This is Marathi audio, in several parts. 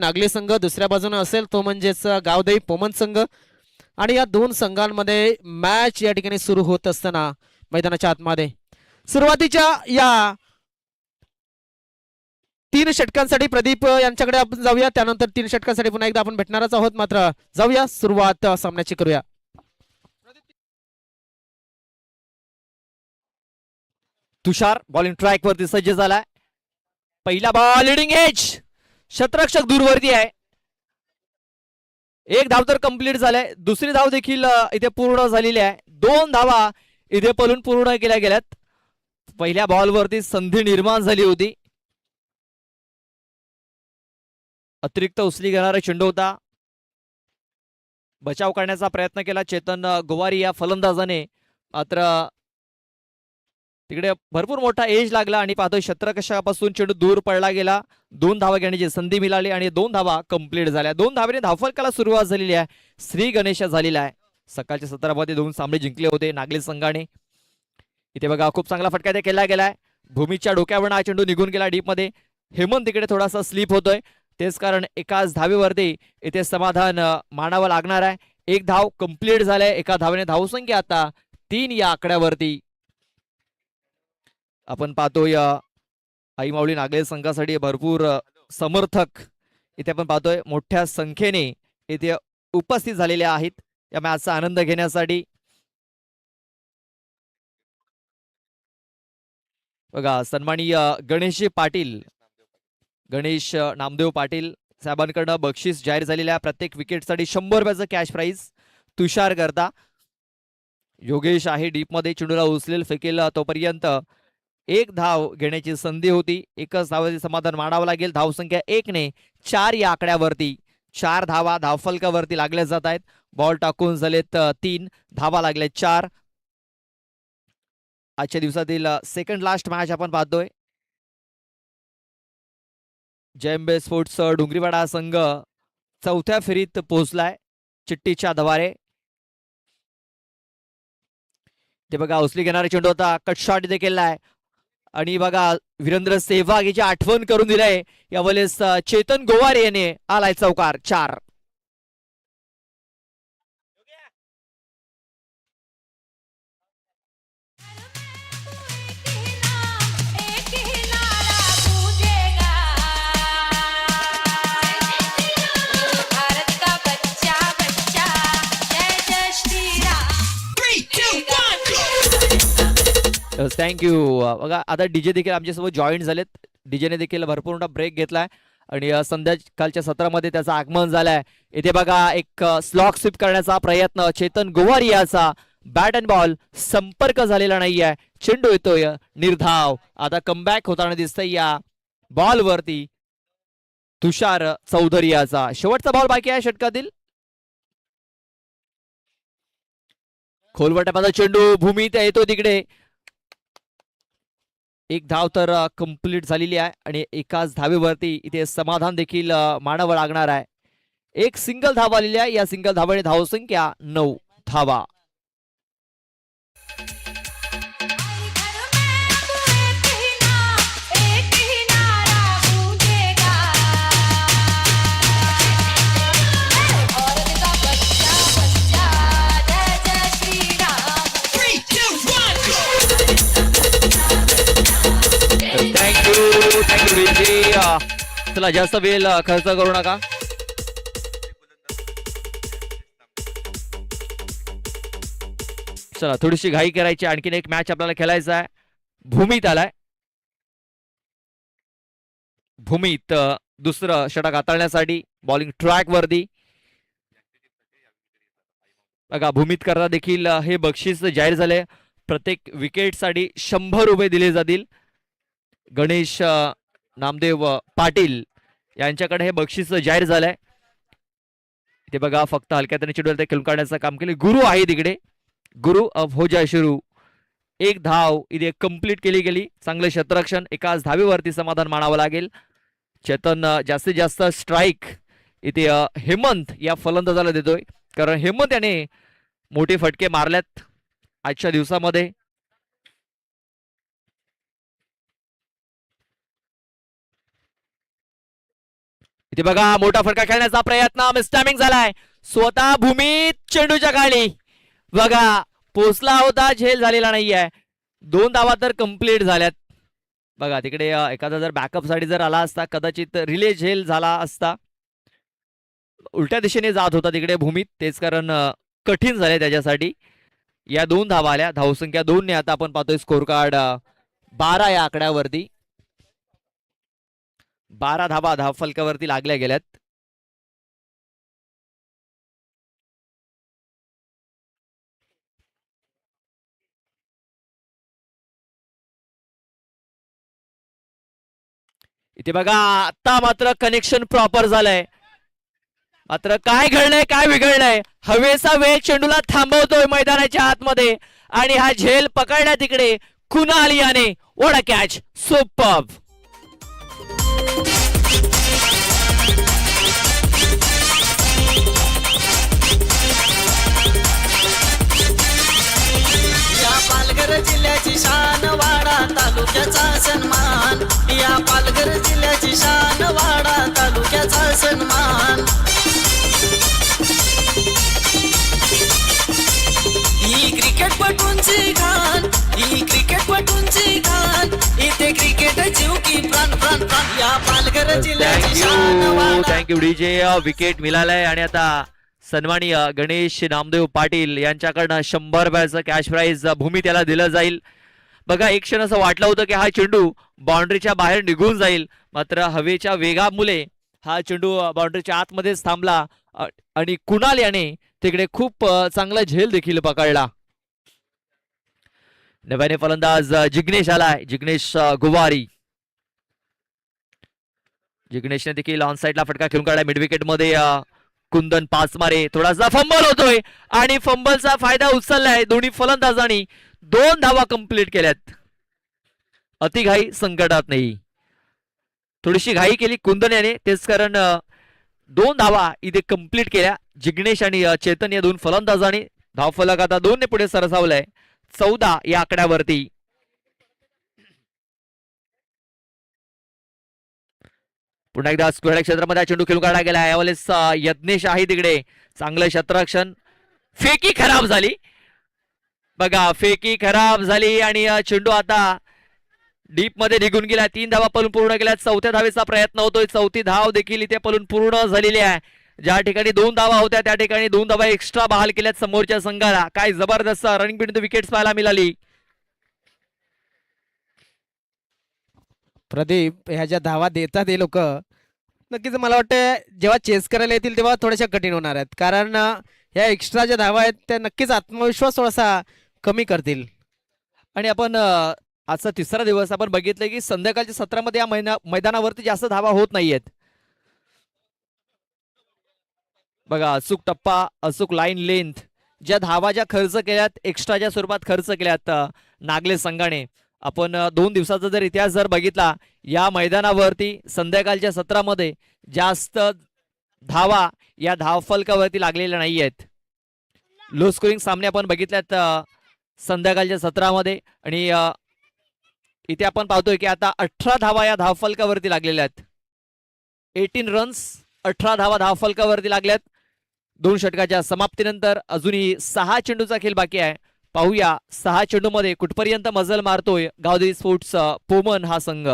नागली संघ दुसऱ्या बाजूने असेल तो म्हणजेच गावदेवी पोमन संघ आणि या दोन संघांमध्ये मॅच या ठिकाणी सुरू होत असताना मैदानाच्या आतमध्ये सुरुवातीच्या या 3 षटकांसाठी प्रदीप यांच्याकडे आपण जाऊया. त्यानंतर 3 षटकांसाठी पुन्हा एकदा आपण भेटणारच आहोत. मात्र जाऊया सुरुवात सामन्याची करूया. तुषार बॉलिंग ट्रॅक वरती सज्ज झालाय. पहिला बॉल लिडिंग एज, शतरक्षक दूरवरती आहे. एक धाव तर कंप्लीट झालाय. दुसरी धाव देखील इथे पूर्ण झालेली आहे. 2 धावा इथे पळून पूर्ण केल्या गेल्यात. पहिल्या बॉलवरती संधी निर्माण झाली होती. अतिरिक्त उचली घेणारा चेंडू होता. बचाव करण्याचा प्रयत्न केला चेतन गोवारी या फलंदाजाने, मात्र तिकडे भरपूर मोठा एज लागला आणि पाहतोय क्षेत्ररक्षकापासून चेंडू दूर पडला गेला. 2 धावा घेण्याची संधी मिळाली आणि 2 धावा कंप्लीट झाल्या. 2 धावेने धावफलकाला सुरुवात झालेली आहे. श्री गणेश झालेला आहे. सकाळच्या 17 मध्ये 2 सामने जिंकले होते नागली संघाने. इथे बघा खूप चांगला फटका ते केला गेलाय. भूमीच्या डोक्यावर हा चेंडू निघून गेला डीप मध्ये. हेमंत तिकडे थोडासा स्लिप होतोय. तेच कारण एकाच धावेवरती इथे समाधान मानावं लागणार आहे. 1 धाव कंप्लीट झालाय. एका धावेने धावसंख्या आता 3 या आकड्यावरती. आपण पाहतोय आई माऊली नागरी संघासाठी भरपूर समर्थक इथे आपण पाहतोय मोठ्या संख्येने इथे उपस्थित झालेले आहेत या मॅचचा आनंद घेण्यासाठी. बघा सन्माननीय गणेश पाटील, गणेश नामदेव पाटील साहेबांकडनं बक्षीस जाहीर झालेल्या प्रत्येक विकेटसाठी 100 रुपयाचं कॅश प्राइज तुषार करता. योगेश आहे डीप मध्ये, चेंडूला उचलेल फेकेल तोपर्यंत 1 धाव घेण्याची संधी होती. एकच धावाचे समाधान मानावं लागेल. धावसंख्या 1 ने 4 या आकड्यावरती. 4 धावा धावफलकावरती लागल्या जात आहेत. बॉल टाकून झालेत 3 धावा लागल्या 4. आजच्या दिवसातील सेकंड लास्ट मॅच आपण पाहतोय. जयंबे स्पोर्ट्स डोंगरीवाडा संघ 4थ्या फेरीत पोहोचलाय चिठ्ठीच्या द्वारे. ते बघा उचली घेणारा चेंडू होता. कट शॉट इथे केलाय आणि बघा वीरेंद्र सेहवाग याची आठवण करून दिलाय यावेळेस चेतन गोवारे याने आलाय चौकार. 4. थँक्यू. बघा आता डीजे देखील आमच्यासोबत जॉईन झालेत. डीजेने देखील भरपूर मोठा ब्रेक घेतलाय आणि संध्याकाळच्या सत्रामध्ये त्याचं आगमन झालंय. इथे बघा एक स्लॉक स्वीप करण्याचा प्रयत्न चेतन गोवारी याचा. बॅट अँड बॉल संपर्क झालेला नाहीये. चेंडू येतोय निर्धाव. आता कमबॅक होताना दिसतंय या बॉल वरती तुषार चौधरी याचा. शेवटचा बॉल बाकी आहे षटकातील. खोलवटाचा चेंडू भूमीत येतो तिकडे. 1 धाव तर कंप्लीट झालेली आहे आणि एकाच धावेवरती इथे समाधान देखील मानावं लागणार आहे. 1 सिंगल धाव आलेली आहे. या सिंगल धावाने धावसंख्या 9 धावा. चला जास्त वेळ खर्च करू नका. चला थोडीशी घाई करायची. आणखीन एक मॅच आपल्याला खेळायचा आहे. भूमीत आलाय. भूमीत दुसरं षटक हाताळण्यासाठी बॉलिंग ट्रॅक वरती. बघा भूमीत करता देखील हे बक्षीस जाहीर झाले. प्रत्येक विकेट साठी 100 रुपये दिले जातील. गणेश नामदेव पाटील यांच्याकडे हे बक्षीस जाहीर झालंय. ते बघा फक्त हलक्यात चेंडूला खेळून काढण्याचं काम केले. गुरु आहे तिकडे. गुरु अब हो जाय सुरू. 1 धाव इथे कंप्लीट केली गेली. चांगलं क्षेत्ररक्षण. एकाच धावेवरती समाधान मानावं लागेल. चेतन जास्तीत जास्त स्ट्राईक इथे हेमंत या फलंदाजाला देतोय, कारण हेमंत याने मोठे फटके मारल्यात आजच्या दिवसामध्ये. इथे इथे बघा मोठा फटका खेळण्याचा प्रयत्न, मिसटायमिंग झालाय. स्वतः भूमीत चेंडूच्या खाली बघा पोचला होता, झेल झालेला नाहीये. 2 धावा तर कंप्लीट झाल्यात. बघा तिकडे एखादा जर बॅकअप साठी जर आला असता कदाचित रिले झेल झाला असता. उलट्या दिशेने जात होता तिकडे भूमीत, तेच कारण कठीण झाले त्याच्यासाठी. या 2 धावा आल्या, धावसंख्या 2 ने आता आपण पाहतोय स्कोर कार्ड 12 या आकड्यावरती. 12 धावा धावफलकावरती लागल्या गेल्यात. इथे बघा आता मात्र कनेक्शन प्रॉपर झालंय. मात्र काय घडलंय, काय बिघडलंय, हवेचा वेग चेंडूला थांबवतोय मैदानाच्या आतमध्ये आणि हा झेल पकडला तिकडे कुणाल याने. What a catch, superb. या पालघर जिल्ह्याची शान वाडा तालुक्याचा सन्मान, या पालघर जिल्ह्याची शान वाडा तालुक्याचा सन्मान. ही क्रिकेटपटूंची घाण, ही क्रिकेटपटूंची घाण, इथे क्रिकेट जीव की प्राण प्राण प्राण. या पालघर जिल्ह्याची शान वाडा. Thank you DJ. विकेट मिळालंय आणि आता सन्माननीय गणेश नामदेव पाटील यांच्याकडनं 100 रुपयाचं कॅश प्राइज भूमी त्याला दिलं जाईल. बघा एक क्षण असं वाटलं होतं की हा चेंडू बाउंड्रीच्या बाहेर निघून जाईल, मात्र हवेच्या वेगामुळे हा चेंडू बाउंड्रीच्या आतमध्येच थांबला आणि कुणाल याने तिकडे खूप चांगला झेल देखील पकडला. नव्याने फलंदाज जिग्नेश आलाय, जिग्नेश गुवारी. जिग्नेशने देखील ऑन साइडला फटका खेळून काढला. मिड विकेट मध्ये कुंदन पाच मारे, थोडासा फंबल होतोय आणि फंबलचा फायदा उचललाय दोन्ही फलंदाजांनी. 2 धावा कंप्लीट केल्यात. अतिघाई संकटात नाही, थोडीशी घाई केली कुंदन याने, तेच कारण 2 धावा इथे कंप्लीट केल्या जिग्नेश आणि चेतन या 2 फलंदाजांनी. धावफलक आता 2 ने पुढे सरसावलाय 14 या आकड्यावरती. पुन्हा एकदा स्क्वेअर क्षेत्रामध्ये चेंडू खेळून काढला गेला. यावेळेस यज्ञेश आहे तिकडे, चांगलं क्षेत्ररक्षण. फेकी खराब झाली बघा, फेकी खराब झाली आणि चेंडू आता डीप मध्ये निघून गेला. 3 धावा पळून पूर्ण केल्या. 4थ्या धावेचा प्रयत्न होतोय. 4थी धाव देखील इथे पळून पूर्ण झालेली आहे. ज्या ठिकाणी 2 धावा होत्या त्या ठिकाणी 2 धावा एक्स्ट्रा बहाल केल्यात समोरच्या संघाला. काय जबरदस्त रनिंग बिटवीन द विकेट्स पाहायला मिळाली. प्रदीप ह्या ज्या धावा देतात हे लोक, नक्कीच मला वाटतं जेव्हा चेस करायला येतील तेव्हा थोड्याशा कठीण होणार आहेत, कारण ह्या एक्स्ट्रा ज्या धावा आहेत त्या नक्कीच आत्मविश्वास थोडासा कमी करतील. आणि आपण आजचा 3रा दिवस आपण बघितलं की संध्याकाळच्या सत्रामध्ये या मैदानावरती जास्त धावा होत नाहीयेत बघा. अचूक टप्पा, अचूक लाईन लेंथ, ज्या धावा ज्या खर्च केल्यात, एक्स्ट्राच्या स्वरूपात खर्च केल्यात नागले संघाने. आपण 2 दिवसाचा जर इतिहास जर बघितला, या मैदानावरती संध्याकाळच्या सत्रामध्ये जास्त धावा या धावफलकावरती लागलेल्या नाही आहेत. लो स्कोरिंग सामने आपण बघितल्यात संध्याकाळच्या सत्रामध्ये आणि इथे आपण पाहतोय की आता 18 धावा या धावफलकावरती लागलेल्या आहेत. 18 रन्स, 18 धावा धावफलकावरती लागल्यात. 2 षटकाच्या समाप्तीनंतर अजूनही 6 चेंडूचा खेळ बाकी आहे. पाहूया 6 चेंडूमध्ये कुठपर्यंत मजल मारतोय गावदेवी स्पोर्ट्स पोमन हा संघ.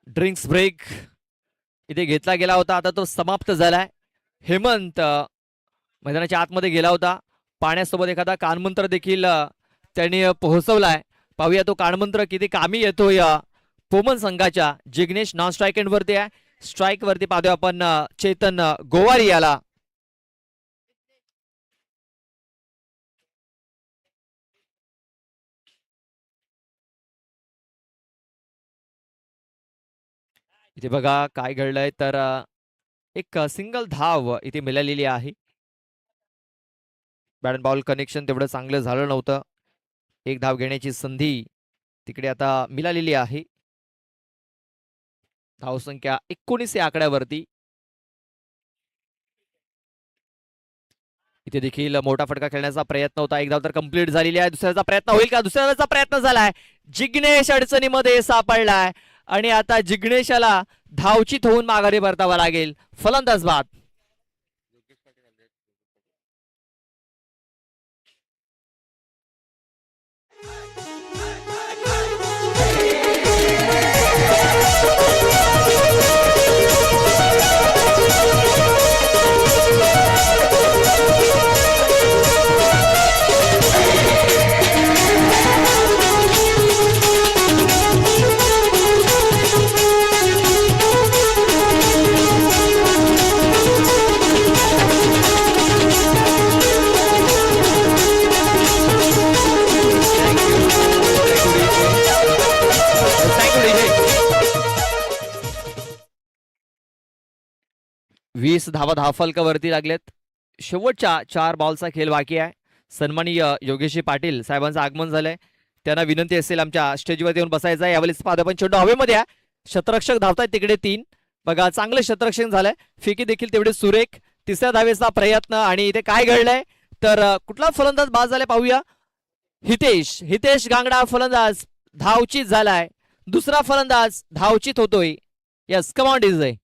ड्रिंक्स ब्रेक इथे घेतला गेला होता, आता तो समाप्त झालाय. हेमंत मैदानाच्या आतमध्ये गेला होता. पाण्यासोबत एखादा कानमंत्र देखील त्यांनी पोहोचवलाय. पाहूया तो कानमंत्र किती कामी येतोय पोमन संघाच्या. जिग्नेश नॉन स्ट्राईक एंड वरती आहे. स्ट्राईक वरती पाहतोय आपण चेतन गोवारी याला. इथे बघा काय घडलंय तर एक सिंगल धाव इथे मिळालेली आहे. बॅट अँड बॉल कनेक्शन तेवढं चांगलं झालं नव्हतं. 1 धाव घेण्याची संधी तिकडे आता मिळालेली आहे. धावसंख्या 19 या आकड्यावरती. इथे देखील मोठा फटका खेळण्याचा प्रयत्न होता. एक धाव तर कंप्लीट झालेली आहे. दुसऱ्याचा प्रयत्न होईल का? दुसऱ्याचा प्रयत्न झालाय. जिग्नेश अडचणीमध्ये सापडलाय आणि आता जिग्नेशाला धावचीत होऊन माघारी परतावा लागेल. फलंदाज बाद. Thank you, DJ. 20 धावा धावफलकावरती लागलेत. शेवटच्या 4 बॉलचा खेळ बाकी आहे. सन्माननीय योगेशजी पाटील साहेबांचं आगमन झालंय. त्यांना विनंती असेल आमच्या स्टेजवरती येऊन बसायचं आहे. यावेळेस पाहतो चेंडू हवेमध्ये आहे. शतरक्षक धावतायत तिकडे 3. बघा चांगलं शतरक्षण झालंय. फेकी देखील तेवढे सुरेख. तिसऱ्या धावेचा प्रयत्न आणि इथे काय घडलंय तर कुठला फलंदाज बाद झालाय पाहूया. हितेश गांगडा फलंदाज धावचीत झालाय. दुसरा फलंदाज धावचीत होतोय. Yes come on DJ.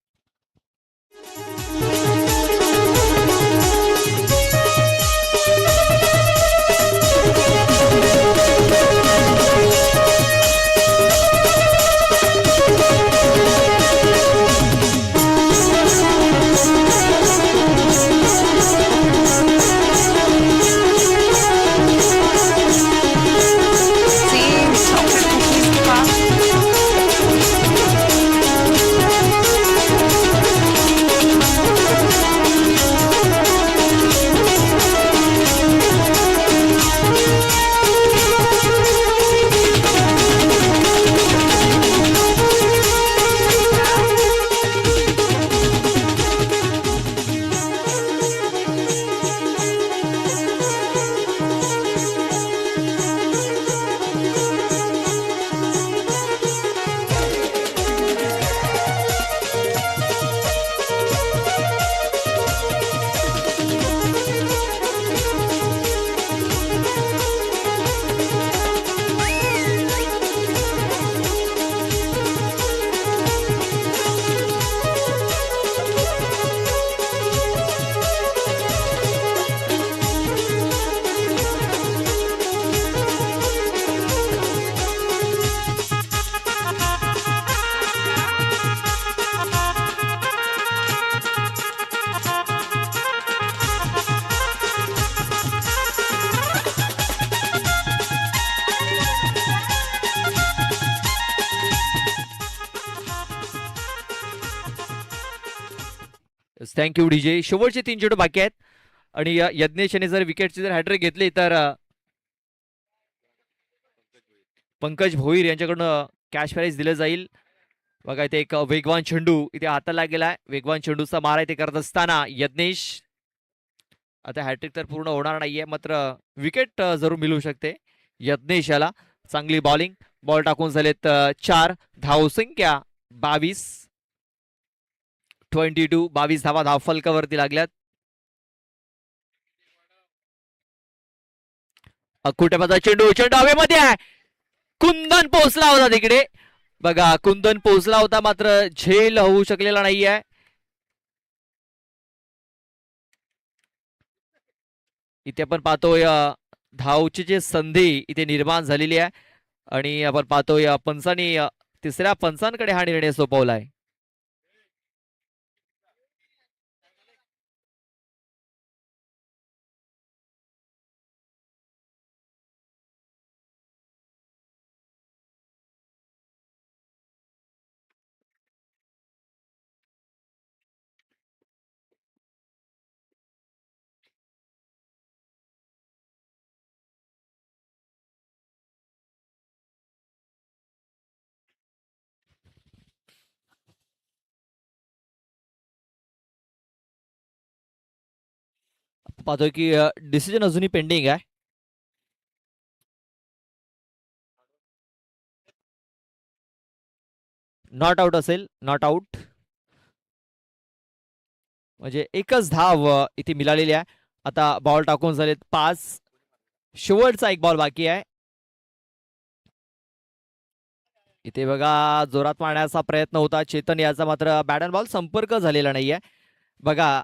Thank you DJ. शेवटचे 3 चेंडू बाकी आहेत आणि यज्ञेश याने जर विकेटची जर हॅट्रिक घेतली तर पंकज भोईर यांच्याकडून कॅश प्राइज दिलं जाईल. बघा इथे एक वेगवान चेंडू इथे हाताला गेलाय. वेगवान चेंडूचा मारा इथे करत असताना यज्ञेश. आता हॅट्रिक तर पूर्ण होणार नाहीये मात्र विकेट जरूर मिळू शकते यज्ञेश याला. चांगली बॉलिंग. बॉल टाकून झालेत 4. धावसंख्या 22. 22 धावा धावफलकावरती लागल्यात. अकुटेबाचा चेंडू हवेमध्ये आहे. कुंदन पोहोचला होता तिकडे. बघा कुंदन पोहोचला होता मात्र झेल होऊ शकलेला नाहीये. इथे आपण पाहतोय धावची जी संधी इथे निर्माण झालेली आहे आणि आपण पाहतोय पंचांनी तिसऱ्या पंचांकडे हा निर्णय सोपवलाय. पाहतोय की डिसिजन अजूनही पेंडिंग आहे. नॉट आउट असेल. नॉट आउट म्हणजे एकच धाव इथे मिळालेली आहे. आता बॉल टाकून झालेत 5. शेवटचा एक बॉल बाकी आहे. इथे बघा जोरात मारण्याचा प्रयत्न होता चेतन याचा, मात्र बॅट अँड बॉल संपर्क झालेला नाहीये. बघा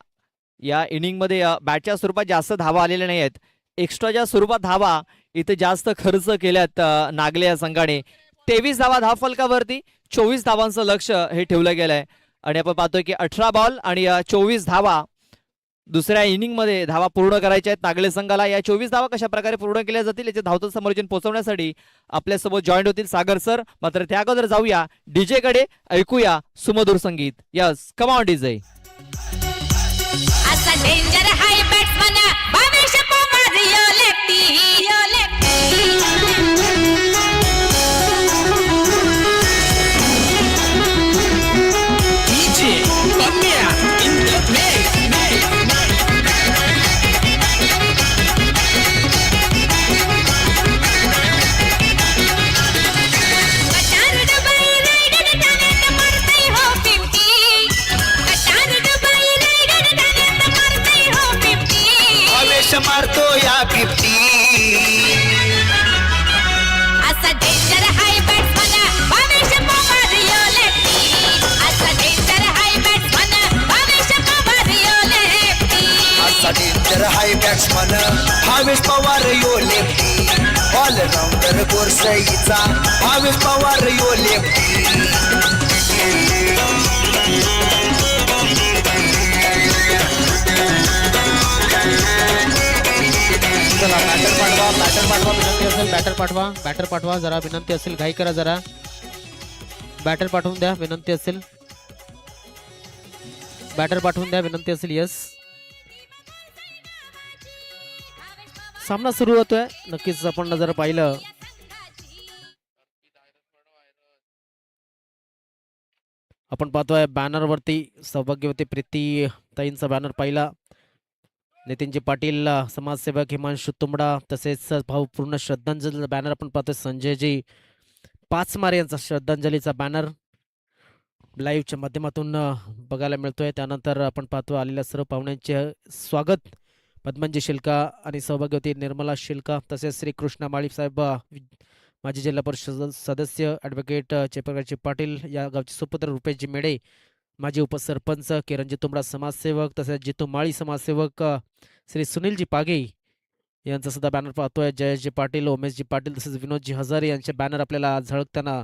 या इनिंग मध्ये बॅटच्या स्वरूपात जास्त धावा आलेल्या नाही आहेत. एक्स्ट्राच्या स्वरूपात धावा इथे जास्त खर्च केल्यात नागले या संघाने. 23 धावा धावफलकावरती, 24 धावांचं लक्ष हे ठेवलं गेलंय. आणि आपण पाहतोय की 18 बॉल आणि 24 धावा दुसऱ्या इनिंग मध्ये धावा पूर्ण करायच्या आहेत नागले संघाला. या 24 धावा कशा प्रकारे पूर्ण केल्या जातील याचे धावतं समालोचन पोहोचवण्यासाठी आपल्यासोबत जॉईन होतील सागर सर. मात्र त्या अगोदर जाऊया डीजे कडे, ऐकूया सुमधुर संगीत. Yes, come on DJ. असा danger high batsman Bhavesh Pawar यो लेफ्टी यो DJ Pamela in the mix. कटार डबाई रायडर ठाण्यात मारतय हो 50. कटार डबाई रायडर ठाण्यात मारतय हो 50. भावेश मारतो या 50. असा danger high batsman Bhavesh Pawar यो लेफ्टी. असा danger high batsman Bhavesh Pawar यो लेफ्टी. असा danger high batsman Bhavesh Pawar यो लेफ्टी. ऑलराऊंडर गोरसईचा भावेश पवार यो लेफ्टी. चला बॅटर पाठवा, बॅटर पाठवा, विनंती असेल बॅटर पाठवा, बॅटर पाठवा, जरा विनंती असेल, घाई करा जरा, बॅटर पाठवून द्या विनंती असेल, बॅटर पाठवून द्या विनंती असेल. यस, सामना सुरू होतोय. नक्कीच आपण जर पाहिलं आपण पाहतोय बॅनरवरती सौभाग्यवती प्रीती ताईंचा बॅनर पाहिला. नितीनजी पाटील समाजसेवक हिमांशु तुंबडा, तसेच भाऊ पूर्ण श्रद्धांजलीचा बॅनर आपण पाहतोय. संजयजी पाचमार यांचा श्रद्धांजलीचा बॅनर लाईव्हच्या माध्यमातून बघायला मिळतोय. त्यानंतर आपण पाहतो आलेल्या सर्व पाहुण्यांचे स्वागत. पद्मनजी शिल्का आणि सौभाग्यवती निर्मला शिल्का, तसेच श्री कृष्णा माळी साहेब माजी जिल्हा परिषद सदस्य ॲडव्होकेट जयप्रकाशजी पाटील या गावचे सुपुत्र, रुपेशजी मेडे माजी उपसरपंच, किरणजी तुंबडा समाजसेवक, तसेच जितू माळी समाजसेवक, श्री सुनीलजी पागे यांचा सुद्धा बॅनर पाहतोय. जयेशजी पाटील, उमेशजी पाटील, तसेच विनोदजी हजारे यांचे बॅनर आपल्याला झळकताना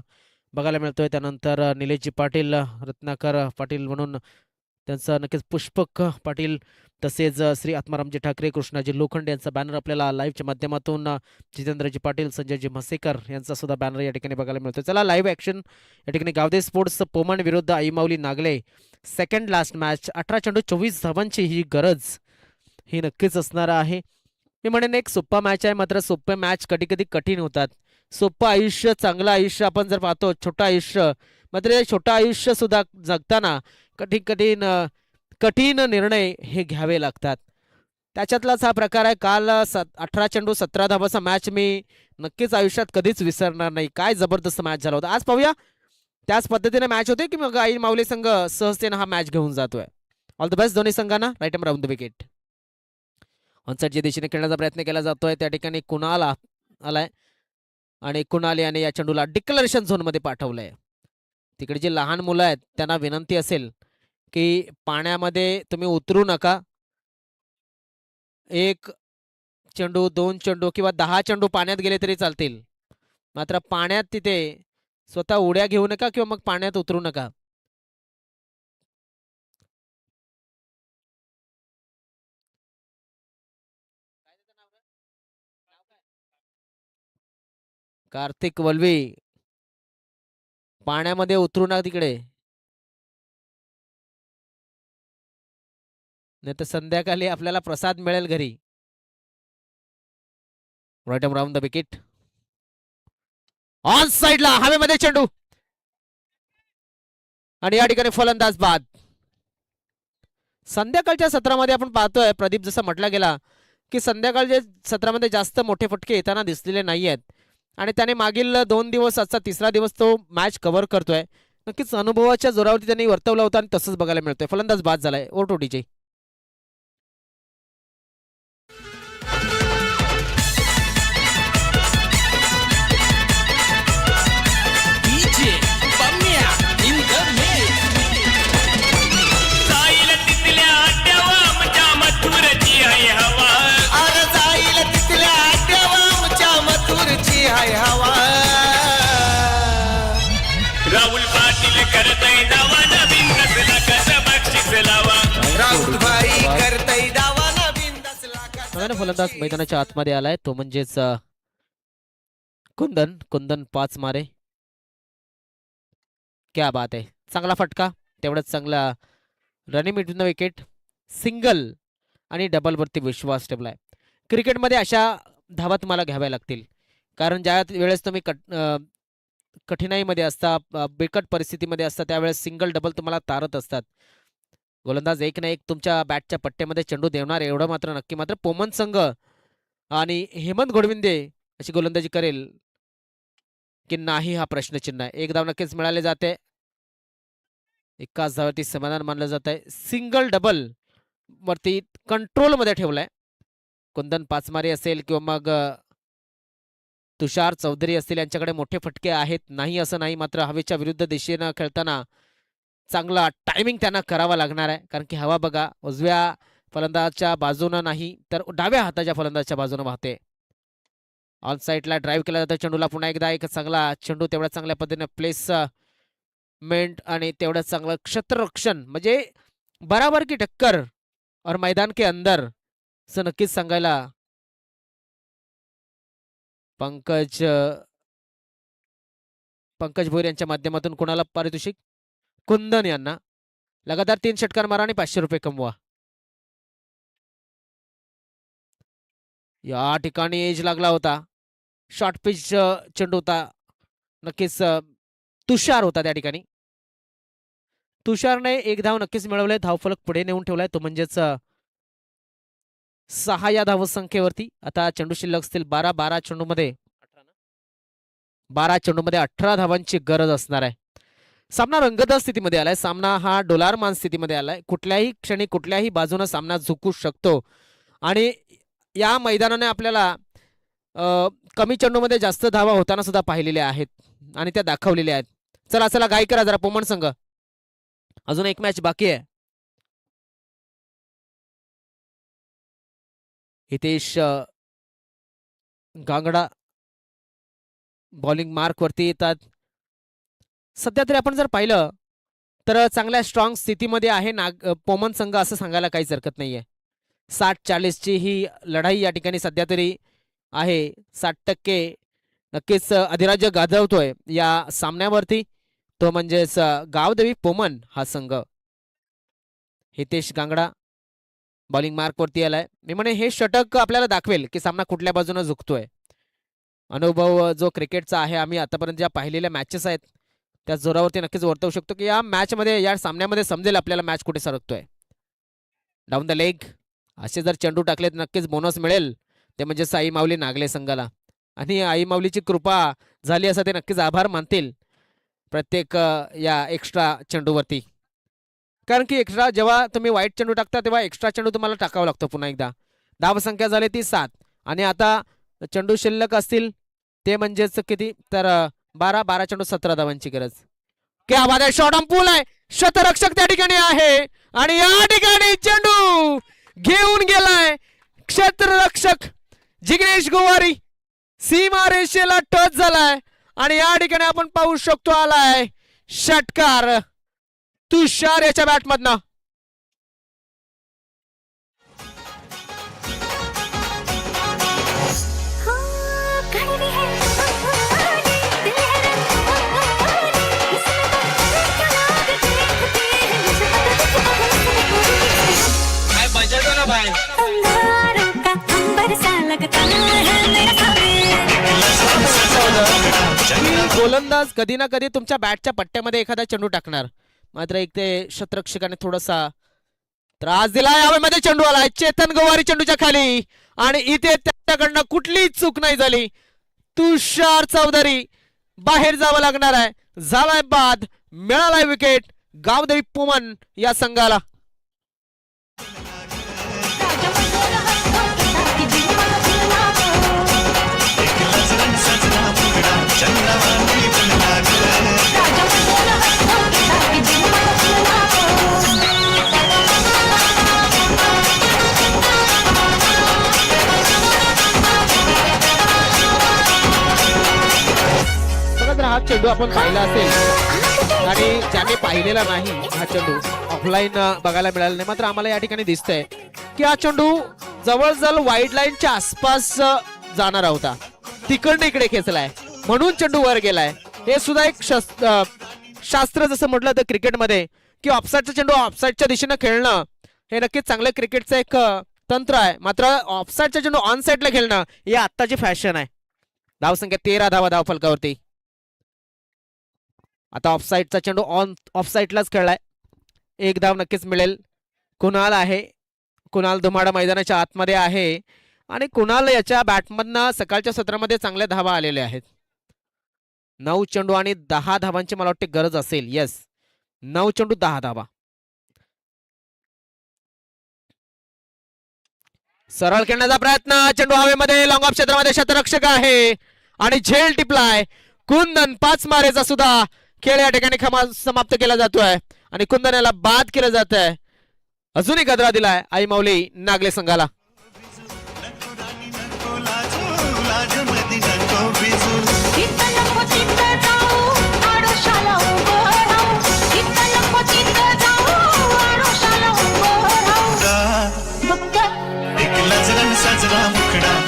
बघायला मिळतोय. त्यानंतर निलेशजी पाटील, रत्नाकर पाटील म्हणून त्यांचं नक्कीच पुष्पक पाटील, तसेच श्री आत्मारामजी ठाकरे, कृष्णाजी लोखंडे यांचा बॅनर आपल्याला लाईव्हच्या माध्यमातून जितेंद्रजी पाटील, संजयजी म्हसेकर यांचा सुद्धा बॅनर या ठिकाणी बघायला मिळतोय. चला लाईव्ह ॲक्शन या ठिकाणी गावदे स्पोर्ट्स पोमण विरुद्ध आईमाऊली नागले, सेकंड लास्ट मॅच. 18 चेंडू 24 धावांची ही गरज ही नक्कीच असणार आहे. मी म्हणेन एक सोप्पा मॅच आहे, मात्र सोपे मॅच कधी कधी कठीण होतात. सोपं आयुष्य, चांगलं आयुष्य आपण जर पाहतो, छोटं आयुष्य, मात्र हे छोटं आयुष्य सुद्धा जगताना कठीण निर्णय हे घ्यावे लागतात. त्याच्यातलाच हा प्रकार आहे. काल 18 चेंडू 17 धावाचा मॅच मी नक्कीच आयुष्यात कधीच विसरणार नाही. काय जबरदस्त मॅच झाला होता. आज पाहूया त्याच पद्धतीने मॅच होते की मग आई माऊली संघ सहजतेने हा मॅच घेऊन जातोय. ऑल द बेस्ट दोन्ही संघांना. Right arm round the wicket. ऑनसाईडच्या दिशेने खेळण्याचा प्रयत्न केला जातोय. त्या ठिकाणी कुणाल आलाय आणि कुणाल याने या चेंडूला डिक्लरेशन झोनमध्ये पाठवलंय. तिकडे जे लहान मुलं आहेत त्यांना विनंती असेल की पाण्यामध्ये तुम्ही उतरू नका. 1 चेंडू, 2 चेंडू किंवा 10 चेंडू पाण्यात गेले तरी चालतील, मात्र पाण्यात तिथे स्वतः उड्या घेऊ नका किंवा मग पाण्यात उतरू नका. कार्तिक वल्वी, पाण्यामध्ये उतरू नका तिकडे, नाही तर संध्याकाळी आपल्याला प्रसाद मिळेल घरी. Right arm round the wicket. On साइडला हवेमध्ये चेंडू आणि या ठिकाणी फलंदाज बाद. संध्याकाळच्या सत्रामध्ये आपण पाहतोय प्रदीप, जसं म्हटलं गेला की संध्याकाळच्या सत्रामध्ये जास्त मोठे फटके येताना दिसलेले नाही आहेत आणि त्याने मागील 2 दिवस, आजचा 3रा दिवस तो मॅच कव्हर करतोय. नक्कीच अनुभवाच्या जोरावरती त्यांनी वर्तवला होता आणि तसंच बघायला मिळतोय. फलंदाज बाद झालाय. Over two DJ. फलंदाज मैदानाच्या आतमध्ये आलाय तो म्हणजेच कुंदन 5 मारे. क्या बात आहे, चांगला फटका, तेवढंच चांगला running between the wicket, single आणि डबल वरती विश्वास ठेवलाय. क्रिकेटमध्ये अशा धावा तुम्हाला घ्याव्या लागतील, कारण ज्या वेळेस तुम्ही कठीणाईमध्ये असता, बिकट परिस्थितीमध्ये असता, त्यावेळेस सिंगल डबल तुम्हाला तारत असतात. गोलंदाज एक ना एक तुमच्या बॅटच्या पट्ट्यामध्ये चेंडू देणार एवढं मात्र नक्की. मात्र पोमन संघ आणि हेमंत घोडविंदे अशी गोलंदाजी करेल की नाही हा प्रश्नचिन्ह आहे. एक धाव नक्कीच मिळाले जाते, एकाच धावावरती समाधान मानलं जात आहे. सिंगल डबल वरती कंट्रोल मध्ये ठेवलाय. कुंदन पाचमारी असेल किंवा मग तुषार चौधरी असतील, यांच्याकडे मोठे फटके आहेत, नाही असं नाही. मात्र हवेच्या विरुद्ध दिशेनं खेळताना चांगला टायमिंग त्यांना करावा लागणार आहे, कारण की हवा बघा उजव्या फलंदाजाच्या बाजूनं नाही तर डाव्या हाताच्या फलंदाजाच्या बाजूनं वाहते. ऑन साईडला ड्राईव्ह केला जातो चेंडूला. पुन्हा एकदा एक चांगला चेंडू, तेवढ्या चांगल्या पद्धतीने प्लेसमेंट आणि तेवढं चांगलं क्षेत्ररक्षण, म्हणजे बराबर की टक्कर और मैदान के अंदर असं नक्कीच सांगायला पंकज भोईर यांच्या माध्यमातून कोणाला पारितोषिक? कुंदन यांना. लगातार 3 षटकार मारा आणि 500 रुपये कमवा. या ठिकाणी एज लागला होता, शॉर्ट पिच चेंडू होता, नक्कीच तुषार होता त्या ठिकाणी. तुषारने एक धाव नक्कीच मिळवले, धावफलक पुढे नेऊन ठेवलाय तो म्हणजेच 6 या धावसंख्येवरती. आता चेंडू शिल्लक असतील 12 चेंडूमध्ये 18 धावांची गरज असणार आहे. सामना रंगतदार स्थितीमध्ये आलाय, सामना हा डोलारमान स्थितीमध्ये आलाय. कुठल्याही क्षणी कुठल्याही बाजूने सामना झुकू शकतो आणि या मैदानाने आपल्याला कमी चेंडूमध्ये जास्त धावा होताना सुद्धा पाहिलेल्या आहेत आणि त्या दाखवलेल्या आहेत. चला चला गाई करा जरा पोमन संघ, अजून एक मॅच बाकी आहे. हितेश गांगडा बॉलिंग मार्क वरती येतात. सध्या तरी आपण जर पाहिलं तर चांगल्या स्ट्रॉंग स्थितीमध्ये आहे पोमन संघ असं सांगायला काहीच हरकत नाहीये. 60-40 ची ही लढाई या ठिकाणी सध्या तरी आहे. 60% नक्कीच अधिराज्य गाजवतोय या सामन्यावरती, तो म्हणजेच गावदेवी पोमन हा संघ. हितेश गांगडा बॉलिंग मार्क वरती आलाय. मी म्हणे हे षटक आपल्याला दाखवेल की सामना कुठल्या बाजूने झुकतोय. अनुभव जो क्रिकेटचा आहे, आम्ही आतापर्यंत ज्या पाहिलेल्या मॅचेस आहेत त्या जोरावरती नक्कीच वर्तवू शकतो की या मॅचमध्ये, या सामन्यामध्ये समजेल आपल्याला मॅच कुठे सरकतोय. डाऊन द लेग असे जर चेंडू टाकले तर नक्कीच बोनस मिळेल, ते म्हणजे आई माऊली नागले संघाला. आणि आई माऊलीची कृपा झाली असं ते नक्कीच आभार मानतील प्रत्येक या एक्स्ट्रा चेंडूवरती. कारण की एक्स्ट्रा जेव्हा तुम्ही वाईट चेंडू टाकता तेव्हा एक्स्ट्रा चेंडू तुम्हाला टाकावा लागतो. पुन्हा एकदा धावसंख्या झाली ती 7 आणि आता चेंडू शिल्लक असतील ते म्हणजेच किती तर 12 चेंडू 17 धावांची गरज. क्या बात आहे, शॉर्ट ऑन पूल आहे, शतरक्षक त्या ठिकाणी आहे आणि या ठिकाणी चेंडू घेऊन गेलाय क्षेत्ररक्षक जिग्नेश गोवारी. सीमा रेषेला टच झालाय आणि या ठिकाणी आपण पाहू शकतो आलाय षटकार तुषार याच्या बॅटमधनं. गोलंदाज कधी ना कधी तुमच्या बॅटच्या पट्ट्यामध्ये एखादा चेंडू टाकणार, मात्र एक ते शतरक्षकाने थोडासा त्रास दिलाय. हवेमध्ये चेंडू आलाय, चेतन गोवारी चेंडूच्या खाली आणि इथे त्याच्याकडनं कुठलीच चूक नाही झाली. तुषार चौधरी बाहेर जावं लागणार आहे. झालाय बाद, मिळालाय विकेट गावदेवी पोमन या संघाला. हा चेंडू आपण पाहिला असेल आणि ज्याने पाहिलेला नाही हा चेंडू ऑफलाईन बघायला मिळाला नाही, मात्र आम्हाला या ठिकाणी दिसतंय की हा चेंडू जवळजवळ वाईड लाईनच्या आसपास जाणारा होता, तिकडनं इकडे खेचलाय म्हणून चेंडू वर गेलाय. हे सुद्धा एक शास्त्र जसं म्हटलं तर क्रिकेटमध्ये की ऑफसाईडचा चेंडू ऑफसाईडच्या दिशेनं खेळणं हे नक्कीच चांगलं क्रिकेटचं एक तंत्र आहे. मात्र ऑफसाईडचा चेंडू ऑन साईडला खेळणं ही आत्ताची फॅशन आहे. धावसंख्या 13 धावा धाव फलकावरती. आता ऑफसाईडचा चेंडू ऑफ साईडलाच खेळलाय, एक धाव नक्कीच मिळेल. कुणाल आहे, कुणाल धुमाडा मैदानाच्या आतमध्ये आहे आणि कुणाल याच्या बॅटमधनं सकाळच्या सत्रामध्ये चांगल्या धावा आलेल्या आहेत. 9 चेंडू आणि 10 धावांची मला वाटते गरज असेल. येस, 9 चेंडू 10 धावा. सरळ खेळण्याचा प्रयत्न, चेंडू हवेमध्ये, लॉंग ऑफ क्षेत्रामध्ये क्षेत्ररक्षक आहे आणि झेल टिपलाय. कुंदन 5 मारेचा सुद्धा खेळ या ठिकाणी समाप्त केला जातोय आणि कुंदन याला बाद केलं जात आहे. अजूनही गदरा दिलाय आई माऊली नागले संघाला.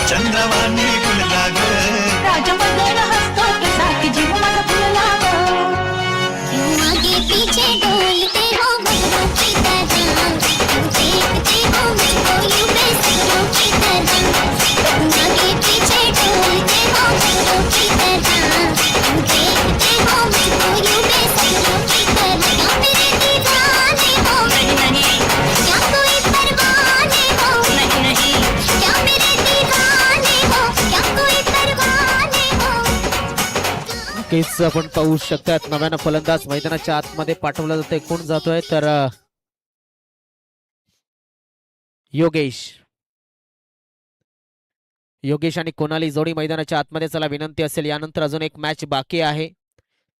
चंद्रवाणी गुललाग राजमंगल हसतो के साथ जीव माझा फुलला आगे पीछे डोलते हो भगवान की तरह देखते हो मुझको यूं बेसुरों की तरह आगे पीछे डोलते हो भगवान की तरह देखते हो मुझको यूं बेसुरों की तरह क्या मेरे दीवाने हो नहीं नहीं क्या कोई परवाने हो नहीं नहीं क्या मेरे दीवाने हो क्या कोई परवाने हो. नक्कीच आपण पाहू शकतात नव्यानं फलंदाज मैदानाच्या आतमध्ये पाठवला जातोय. कोण जातोय तर योगेश आणि कोणाली जोडी मैदानाच्या आतमध्ये. चला विनंती असेल, यानंतर अजून एक मॅच बाकी आहे,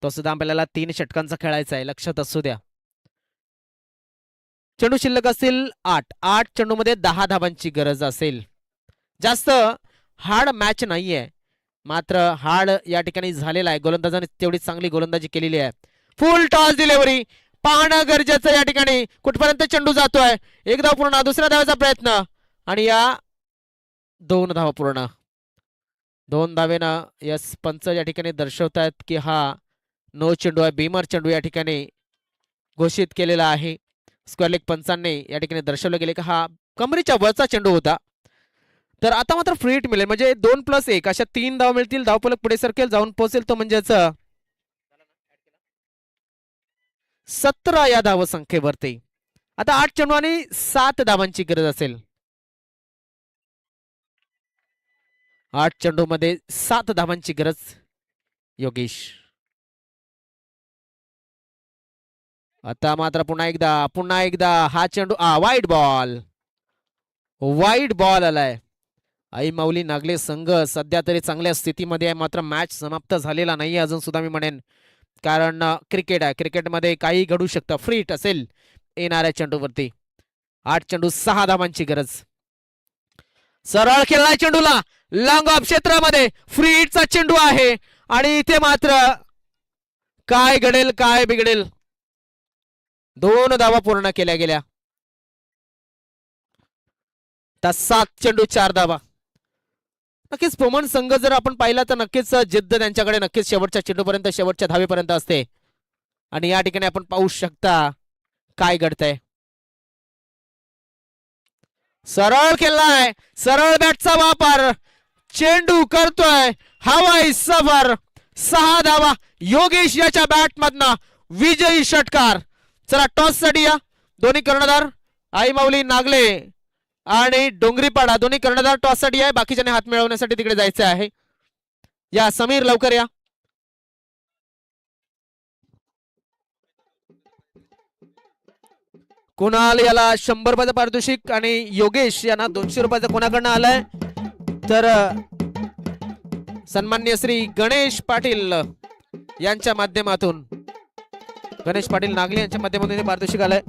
तो सुद्धा आपल्याला 3 षटकांचा खेळायचा आहे, लक्षात असू द्या. चेंडू शिल्लक असतील 8 चेंडूमध्ये 10 धावांची गरज असेल. जास्त हार्ड मॅच नाहीये, मात्र हार्ड या ठिकाणी झालेला आहे. गोलंदाजाने तेवढी चांगली गोलंदाजी केलेली आहे. फुल टॉस डिलिव्हरी पाहणं गरजेचं या ठिकाणी. कुठपर्यंत चेंडू जातोय, एक धाव पूर्ण, दुसऱ्या धावाचा प्रयत्न आणि या 2 धावा पूर्ण. 2 धावेनं यस पंच या ठिकाणी दर्शवतायत की हा नो चेंडू आहे, बीमर चेंडू या ठिकाणी घोषित केलेला आहे. स्क्वेअर लेग पंचांनी या ठिकाणी दर्शवलं गेले की हा कमरेच्या वरचा चेंडू होता. तर आता मात्र फ्री हिट मिळेल, म्हणजे 2+1 अशा 3 धाव मिळतील. धावफलक पुढे सरकेल, जाऊन पोहोचेल तो म्हणजेच 17 या धावसंख्येवरती. आता 8 चेंडू आणि 7 धावांची गरज असेल. 8 चेंडू मध्ये 7 धावांची गरज. योगेश आता मात्र पुन्हा एकदा हा चेंडू वाईड बॉल आलाय. आई माऊली नागले संघ सध्या तरी चांगल्या स्थितीमध्ये आहे, मात्र मॅच समाप्त झालेला नाही अजून सुद्धा मी म्हणेन, कारण क्रिकेट आहे, क्रिकेटमध्ये काही घडू शकतं. फ्री हिट असेल येणाऱ्या चेंडूवरती. 8 चेंडू 6 धावांची गरज. सरळ खेळलाय चेंडूला, लॉंग ऑफ क्षेत्रामध्ये फ्री हिटचा चेंडू आहे आणि इथे मात्र काय घडेल काय बिघडेल. 2 धावा पूर्ण केल्या गेल्या. 7 चेंडू 4 धावा. नक्कीच पोमन संघ जर आपण पाहिला तर नक्कीच जिद्द त्यांच्याकडे नक्कीच शेवटच्या चेंडूपर्यंत, शेवटच्या धावेपर्यंत असते आणि या ठिकाणी आपण पाहू शकता काय घडतंय. सरळ खेळलाय, सरळ बॅटचा वापर, चेंडू करतोय हवाई सफर. 6 धावा योगेश याच्या बॅट मधनं विजयी षटकार. चला टॉस साठी या दोन्ही कर्णधार आई माऊली नागले आणि डोंगरीपाडा दोन्ही कर्णधार टॉस साठी आहे. बाकीच्याने हात मिळवण्यासाठी तिकडे जायचं आहे. या समीर लवकर या. कुणाल याला 100 रुपयाचं पारितोषिक आणि योगेश यांना 200 रुपयाचं कोणाकडनं आलंय तर सन्माननीय श्री गणेश पाटील यांच्या माध्यमातून, गणेश पाटील नागले यांच्या माध्यमातून पारितोषिक आलंय.